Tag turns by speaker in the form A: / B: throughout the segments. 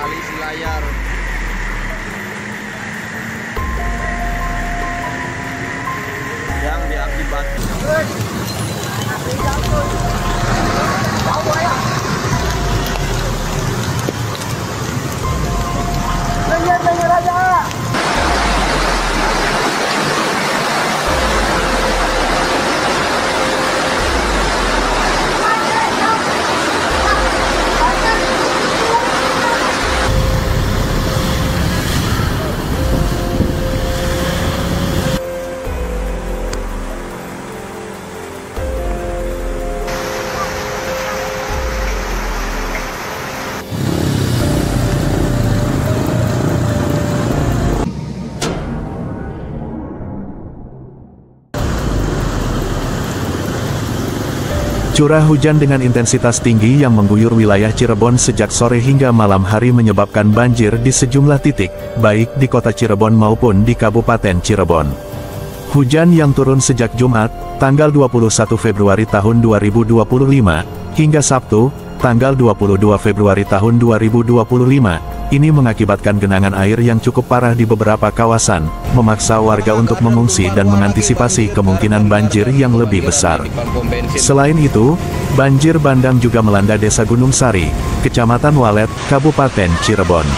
A: Kali Silayar. Yang diakibatkan
B: curah hujan dengan intensitas tinggi yang mengguyur wilayah Cirebon sejak sore hingga malam hari menyebabkan banjir di sejumlah titik, baik di kota Cirebon maupun di Kabupaten Cirebon. Hujan yang turun sejak Jumat, tanggal 21 Februari tahun 2025, hingga Sabtu, tanggal 22 Februari tahun 2025, ini mengakibatkan genangan air yang cukup parah di beberapa kawasan, memaksa warga untuk mengungsi dan mengantisipasi kemungkinan banjir yang lebih besar. Selain itu, banjir bandang juga melanda Desa Gunung Sari, Kecamatan Walet, Kabupaten Cirebon.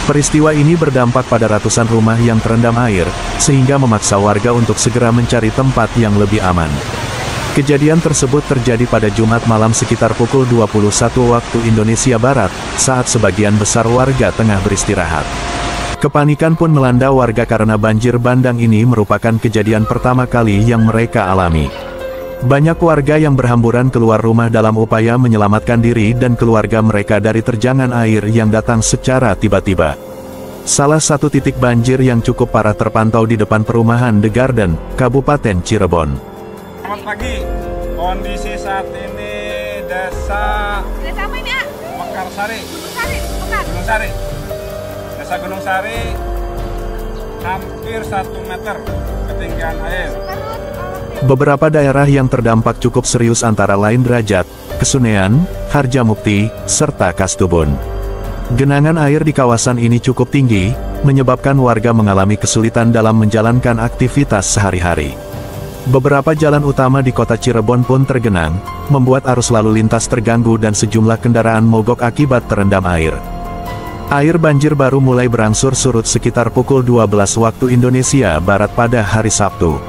B: Peristiwa ini berdampak pada ratusan rumah yang terendam air, sehingga memaksa warga untuk segera mencari tempat yang lebih aman. Kejadian tersebut terjadi pada Jumat malam sekitar pukul 21 waktu Indonesia Barat, saat sebagian besar warga tengah beristirahat. Kepanikan pun melanda warga karena banjir bandang ini merupakan kejadian pertama kali yang mereka alami. Banyak warga yang berhamburan keluar rumah dalam upaya menyelamatkan diri dan keluarga mereka dari terjangan air yang datang secara tiba-tiba. Salah satu titik banjir yang cukup parah terpantau di depan perumahan The Garden, Kabupaten Cirebon.
C: Selamat pagi, kondisi saat ini Desa
D: apa ini, A?
C: Mekarsari,
D: Gunung Sari.
C: Desa Gunung Sari, hampir 1 meter ketinggian air.
B: Beberapa daerah yang terdampak cukup serius antara lain Derajat, Kesunean, Harjamukti, serta Kastubun. Genangan air di kawasan ini cukup tinggi, menyebabkan warga mengalami kesulitan dalam menjalankan aktivitas sehari-hari. Beberapa jalan utama di kota Cirebon pun tergenang, membuat arus lalu lintas terganggu dan sejumlah kendaraan mogok akibat terendam air. Air banjir baru mulai berangsur surut sekitar pukul 12 waktu Indonesia Barat pada hari Sabtu.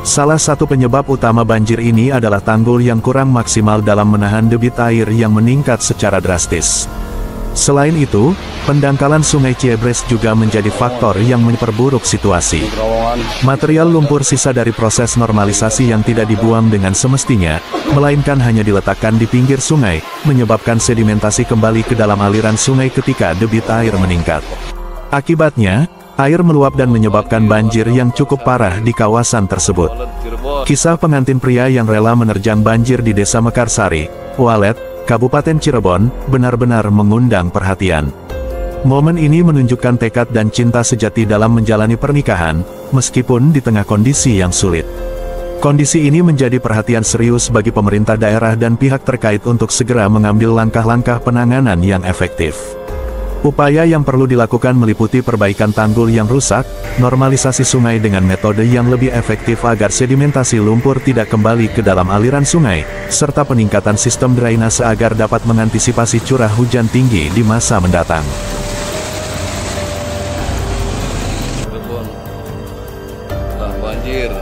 B: Salah satu penyebab utama banjir ini adalah tanggul yang kurang maksimal dalam menahan debit air yang meningkat secara drastis. Selain itu, pendangkalan Sungai Ciebres juga menjadi faktor yang memperburuk situasi. Material lumpur sisa dari proses normalisasi yang tidak dibuang dengan semestinya, melainkan hanya diletakkan di pinggir sungai, menyebabkan sedimentasi kembali ke dalam aliran sungai ketika debit air meningkat. Akibatnya, air meluap dan menyebabkan banjir yang cukup parah di kawasan tersebut. Kisah pengantin pria yang rela menerjang banjir di Desa Mekarsari, Walet, Kabupaten Cirebon, benar-benar mengundang perhatian. Momen ini menunjukkan tekad dan cinta sejati dalam menjalani pernikahan, meskipun di tengah kondisi yang sulit. Kondisi ini menjadi perhatian serius bagi pemerintah daerah dan pihak terkait untuk segera mengambil langkah-langkah penanganan yang efektif. Upaya yang perlu dilakukan meliputi perbaikan tanggul yang rusak, normalisasi sungai dengan metode yang lebih efektif agar sedimentasi lumpur tidak kembali ke dalam aliran sungai, serta peningkatan sistem drainase agar dapat mengantisipasi curah hujan tinggi di masa mendatang.
A: Cirebon telah banjir